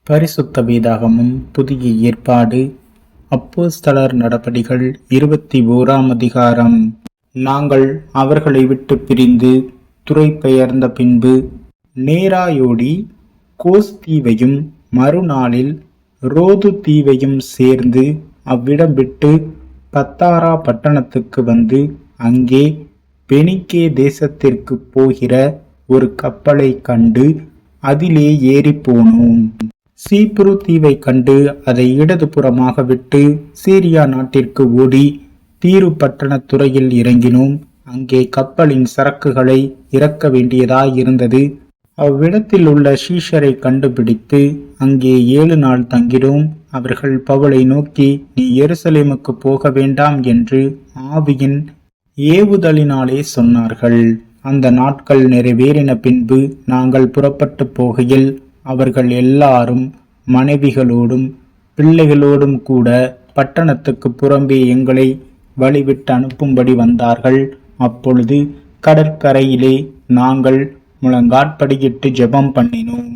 பரிசுத்த வேதாகமம் புதிய ஏற்பாடு அப்போஸ்தலர் நடபடிகள் 21ஆம் அதிகாரம். நாங்கள் அவர்களை விட்டு பிரிந்து துறை பெயர்ந்த பின்பு நேராயோடி கோஸ் தீவையும் மறுநாளில் ரோது தீவையும் சேர்ந்து அவ்விடம் விட்டு பத்தாரா பட்டணத்துக்கு வந்து அங்கே பெனிக்கே தேசத்திற்கு போகிற ஒரு கப்பலை கண்டு அதிலே ஏறி போனோம். சீப்ரு தீவை கண்டு அதை இடதுபுறமாக விட்டு சீரியா நாட்டிற்கு ஓடி தீரு பட்டண துறையில் இறங்கினோம். அங்கே கப்பலின் சரக்குகளை இறக்க வேண்டியதாயிருந்தது. அவ்விடத்தில் உள்ள சீஷரை கண்டுபிடித்து அங்கே 7 நாள் தங்கினோம். அவர்கள் பவுலை நோக்கி, நீ எருசலேமுக்கு போக வேண்டாம் என்று ஆவியின் ஏவுதலினாலே சொன்னார்கள். அந்த நாட்கள் நிறைவேறின பின்பு நாங்கள் புறப்பட்டு போகையில் அவர்கள் எல்லாரும் மனைவிகளோடும் பிள்ளைகளோடும் கூட பட்டணத்துக்கு புறம்பே எங்களை வழிவிட்டு அனுப்பும்படி வந்தார்கள். அப்பொழுது கடற்கரையிலே நாங்கள் முழங்காற்படியிட்டு ஜெபம் பண்ணினோம்.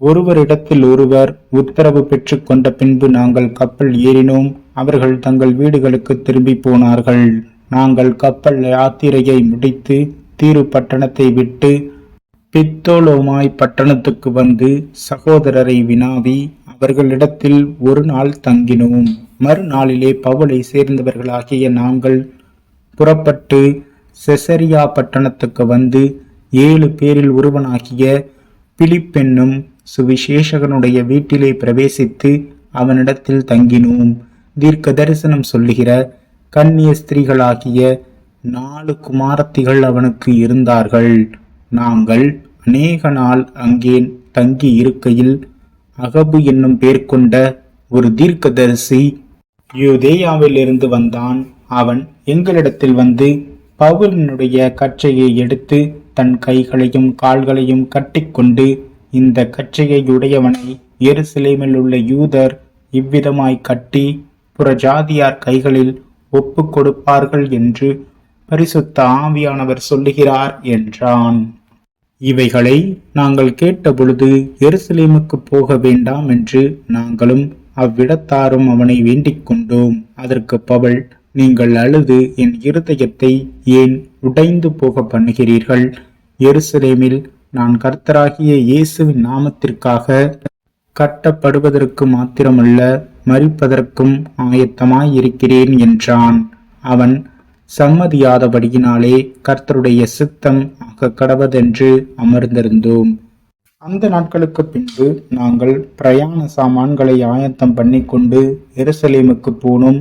ஒருவரிடத்தில் ஒருவர் உத்தரவு பெற்று கொண்ட பின்பு நாங்கள் கப்பல் ஏறினோம். அவர்கள் தங்கள் வீடுகளுக்கு திரும்பி போனார்கள். நாங்கள் கப்பல் யாத்திரையை முடித்து தீரு பட்டணத்தை விட்டு பித்தோலோமாய் பட்டணத்துக்கு வந்து சகோதரரை வினாவி அவர்களிடத்தில் 1 நாள் தங்கினோம். மறுநாளிலே பவுலை சேர்ந்தவர்களாகிய நாங்கள் புறப்பட்டு செசரியா பட்டணத்துக்கு வந்து 7 பேரில் ஒருவனாகிய பிலிப்பென்னும் சுவிசேஷகனுடைய வீட்டிலே பிரவேசித்து அவனிடத்தில் தங்கினோம். தீர்க்க தரிசனம் சொல்லுகிற கன்னிய ஸ்திரீகளாகிய 4 குமாரத்திகள் அவனுக்கு இருந்தார்கள். நாங்கள் அநேக நாள் அங்கே தங்கி இருக்கையில் அகபு என்னும் பேர் கொண்ட ஒரு தீர்க்கதரிசி யூதேயாவில் இருந்து வந்தான். அவன் எங்களிடத்தில் வந்து பவுலினுடைய கச்சையை எடுத்து தன் கைகளையும் கால்களையும் கட்டிக்கொண்டு, இந்த கச்சையை உடையவனை எருசலேமில் உள்ள யூதர் இவ்விதமாய் கட்டி புறஜாதியார் கைகளில் ஒப்பு கொடுப்பார்கள் என்று பரிசுத்த ஆவியானவர் சொல்லுகிறார் என்றான். இவைகளை நாங்கள் கேட்டபொழுது எருசலேமுக்கு போக வேண்டாம் என்று நாங்களும் அவ்விடத்தாரும் அவனை வேண்டிக் கொண்டோம். அதற்கு பவுல், நீங்கள் அழுது என் இருதயத்தை ஏன் உடைந்து போக பண்ணுகிறீர்கள்? எருசலேமில் நான் கர்த்தராகிய இயேசுவின் நாமத்திற்காக கட்டப்படுவதற்கு மாத்திரமல்ல, மரிப்பதற்கும் ஆயத்தமாயிருக்கிறேன் என்றான். அவன் சம்மதியாதபடியினாலே கர்த்தருடைய சித்தம் ஆக கடவதென்று அமர்ந்திருந்தோம். அந்த நாட்களுக்கு பின்பு நாங்கள் பிரயாண சாமான்களை ஆயத்தம் பண்ணி கொண்டு எருசலேமுக்கு போனோம்.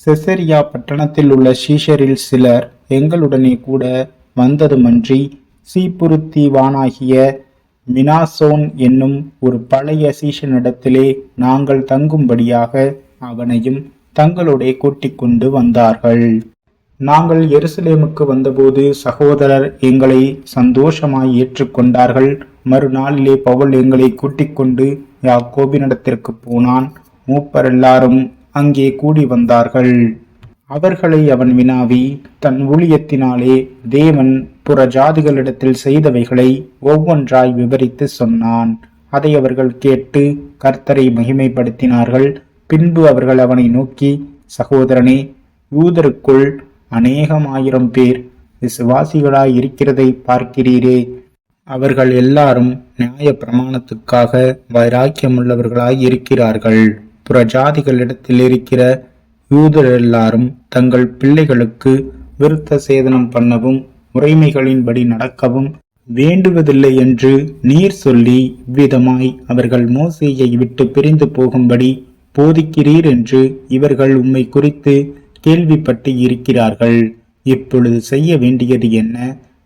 செசரியா பட்டணத்தில் உள்ள சீஷரில் சிலர் எங்களுடனே கூட வந்ததுமன்றி சீப்புரு தீவானாகிய மினாசோன் என்னும் ஒரு பழைய சீஷனிடத்திலே நாங்கள் தங்கும்படியாக அவனையும் தங்களோட கூட்டிக் கொண்டு வந்தார்கள். நாங்கள் எருசலேமுக்கு வந்தபோது சகோதரர் எங்களை சந்தோஷமாய் ஏற்றுக்கொண்டார்கள். மறுநாளிலே பவுல் எங்களை கூட்டிக் கொண்டு யாக்கோபினிடத்திற்கு போனான். மூப்பர் எல்லாரும் அங்கே கூடி வந்தார்கள். அவர்களை அவன் வினாவி தன் ஊழியத்தினாலே தேவன் புற ஜாதிகளிடத்தில் செய்தவைகளை ஒவ்வொன்றாய் விவரித்து சொன்னான். அதை அவர்கள் கேட்டு கர்த்தரை மகிமைப்படுத்தினார்கள். பின்பு அவர்கள் அவனை நோக்கி, சகோதரனே, யூதருக்குள் அநேகமாயிரம் பேர் விசுவாசிகளாய் இருக்கிறதை பார்க்கிறீரே. அவர்கள் எல்லாரும் நியாய பிரமாணத்துக்காக வைராக்கியமுள்ளவர்களாய் இருக்கிறார்கள். புறஜாதிகளிடத்தில் இருக்கிற யூதர் எல்லாரும் தங்கள் பிள்ளைகளுக்கு விருத்த சேதனம் பண்ணவும் முறைமைகளின்படி நடக்கவும் வேண்டுவதில்லை என்று நீர் சொல்லி இவ்விதமாய் அவர்கள் மோசேயை விட்டு பிரிந்து போகும்படி போதிக்கிறீர் என்று இவர்கள் உம்மை குறித்து கேள்விப்பட்டு இருக்கிறார்கள். இப்பொழுது செய்ய வேண்டியது என்ன?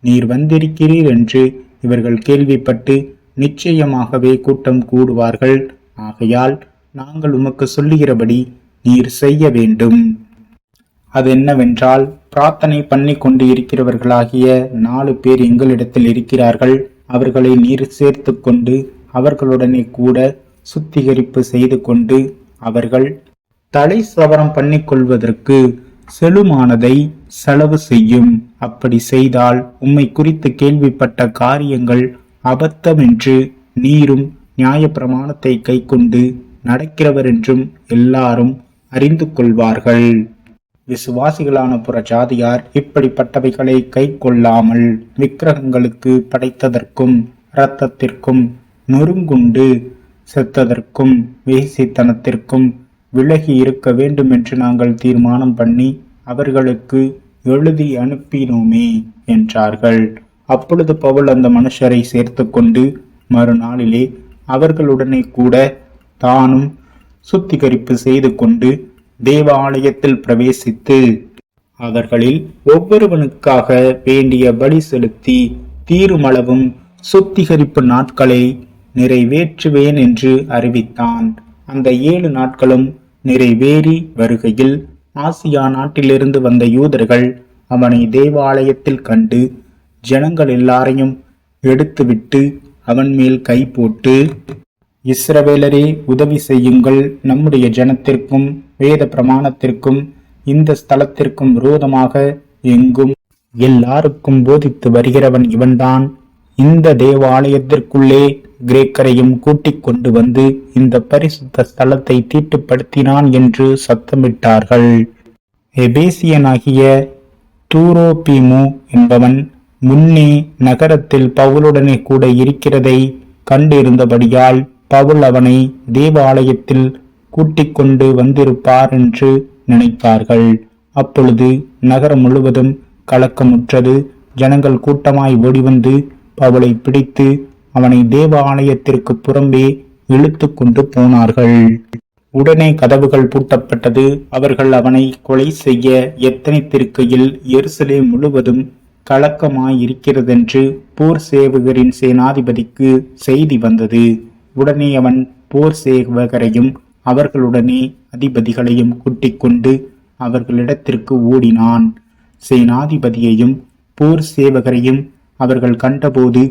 நீர் வந்திருக்கிறீர் என்று இவர்கள் கேள்விப்பட்டு நிச்சயமாகவே கூட்டம் கூடுவார்கள். ஆகையால் நாங்கள் உமக்கு சொல்லுகிறபடி நீர் செய்ய வேண்டும். அதென்னவென்றால், பிரார்த்தனை பண்ணி கொண்டு இருக்கிறவர்களாகிய 4 பேர் எங்களிடத்தில் இருக்கிறார்கள். அவர்களை நீர் சேர்த்து கொண்டு அவர்களுடனே கூட சுத்திகரிப்பு செய்து கொண்டு அவர்கள் தலை சவரம் பண்ணிக்கொள்வதற்கு செலுமானதை செலவு செய்யும். அப்படி செய்தால் உம்மை குறித்து கேள்விப்பட்ட காரியங்கள் அபத்தம் என்று நீரும் நியாயப்பிரமாணத்தை கைக்கொண்டு நடக்கிறவர் என்றும் எல்லாரும் அறிந்து கொள்வார்கள். விசுவாசிகளான புற ஜாதியார் இப்படிப்பட்டவைகளை கை கொள்ளாமல் விக்கிரகங்களுக்கு படைத்ததற்கும் இரத்தத்திற்கும் நொறுங்குண்டு செத்ததற்கும் வேசித்தனத்திற்கும் விலகி இருக்க வேண்டும் என்று நாங்கள் தீர்மானம் பண்ணி அவர்களுக்கு எழுதி அனுப்பினோமே என்றார்கள். அப்பொழுது பவுல் அந்த மனுஷரை சேர்த்து கொண்டு மறுநாளிலே அவர்களுடனே கூட தானும் சுத்திகரிப்பு செய்து கொண்டு தேவாலயத்தில் பிரவேசித்து அவர்களில் ஒவ்வொருவனுக்காக வேண்டிய பலி செலுத்தி தீருமளவும் சுத்திகரிப்பு நாட்களை நிறைவேற்றுவேன் என்று அறிவித்தான். அந்த 7 நாட்களும் நிறைவேறி வருகையில் ஆசியா நாட்டிலிருந்து வந்த யூதர்கள் அவனை தேவாலயத்தில் கண்டு ஜனங்கள் எல்லாரையும் எடுத்துவிட்டு அவன் மேல் கை போட்டு, இஸ்ரவேலரே, உதவி செய்யுங்கள், நம்முடைய ஜனத்திற்கும் வேத பிரமாணத்திற்கும் இந்த ஸ்தலத்திற்கும் விரோதமாக எங்கும் எல்லாருக்கும் போதித்து வருகிறவன் இவன்தான். இந்த தேவாலயத்திற்குள்ளே கிரேக்கரையும் கூட்டிக் கொண்டு வந்து இந்த பரிசுத்த ஸ்தலத்தை தீட்டுப்படுத்தினான் என்று சத்தமிட்டார்கள். எபேசியனாகிய தூரோபீமு என்பவன் முன்னே நகரத்தில் பவுலுடனே கூட இருக்கிறதை கண்டிருந்தபடியால் பவுல் அவனை தேவாலயத்தில் கூட்டிக் கொண்டு வந்திருப்பார் என்று நினைத்தார்கள். அப்பொழுது நகரம் முழுவதும் கலக்கமுற்றது. ஜனங்கள் கூட்டமாய் ஓடிவந்து பவுலை பிடித்து அவனை தேவாலயத்திற்கு புறம்பே இழுத்து கொண்டு போனார்கள். உடனே கதவுகள் பூட்டப்பட்டது. அவர்கள் அவனை கொலை செய்ய எத்தனைத்திருக்கையில் எருசலேம் முழுவதும் கலக்கமாயிருக்கிறதென்று போர் சேவகரின் சேனாதிபதிக்கு செய்தி வந்தது. உடனே அவன் போர் சேவகரையும் அவர்களுடனே அதிபதிகளையும் கூட்டிக் கொண்டு அவர்களிடத்திற்கு ஓடினான். சேனாதிபதியையும் போர் சேவகரையும் அவர்கள் கண்டபோது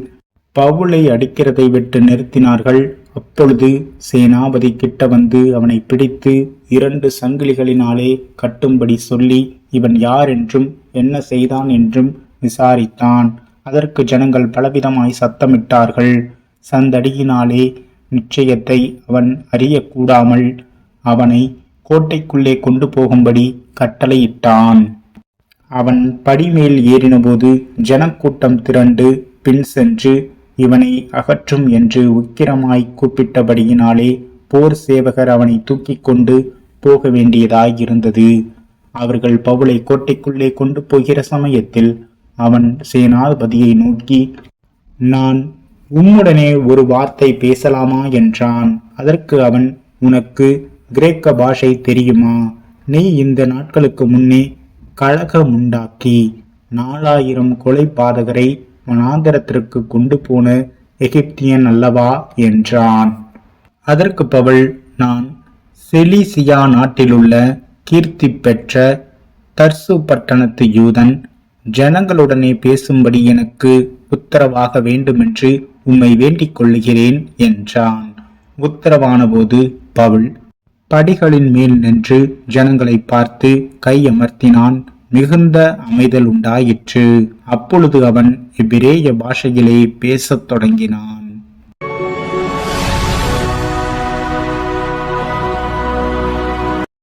பவுலை அடிக்கிறதை விட்டு நிறுத்தினார்கள். அப்பொழுது சேனாபதி கிட்ட வந்து அவனை பிடித்து 2 சங்கிலிகளினாலே கட்டும்படி சொல்லி இவன் யார் என்றும் என்ன செய்தான் என்றும் விசாரித்தான். அதற்கு ஜனங்கள் பலவிதமாய் சத்தமிட்டார்கள். சந்தடியினாலே நிச்சயத்தை அவன் அறியக்கூடாமல் அவனை கோட்டைக்குள்ளே கொண்டு போகும்படி கட்டளையிட்டான். அவன் படிமேல் ஏறினபோது ஜனக்கூட்டம் திரண்டு பின் சென்று இவனை அகற்றும் என்று உக்கிரமாய் கூப்பிட்டபடியினாலே போர் சேவகர் அவனை தூக்கி கொண்டு போக வேண்டியதாயிருந்தது. அவர்கள் பவுலை கோட்டைக்குள்ளே கொண்டு போகிற சமயத்தில் அவன் சேனாதிபதியை நோக்கி, நான் உம்முடனே ஒரு வார்த்தை பேசலாமா என்றான். அதற்கு அவன், உனக்கு கிரேக்க பாஷை தெரியுமா? நீ இந்த நாட்களுக்கு முன்னே கலகமுண்டாக்கி 4000 கொலை பாதகரை வனாந்தரத்திற்கு கொண்டு போன எகிப்தியன் அல்லவா என்றான். அதற்கு பவுல், நான் செலிசியா நாட்டிலுள்ள கீர்த்தி பெற்ற தர்சு பட்டணத்து யூதன், ஜனங்களுடனே பேசும்படி எனக்கு உத்தரவாக வேண்டுமென்று உம்மை வேண்டிக் கொள்ளுகிறேன் என்றான். உத்தரவான போது பவுல் படிகளின் மேல் நின்று ஜனங்களை பார்த்து கையமர்த்தினான். மிகுந்த அமைதல் உண்டாயிற்று. அப்பொழுது அவன் எபிரேய பாஷையிலே பேசத் தொடங்கினான்.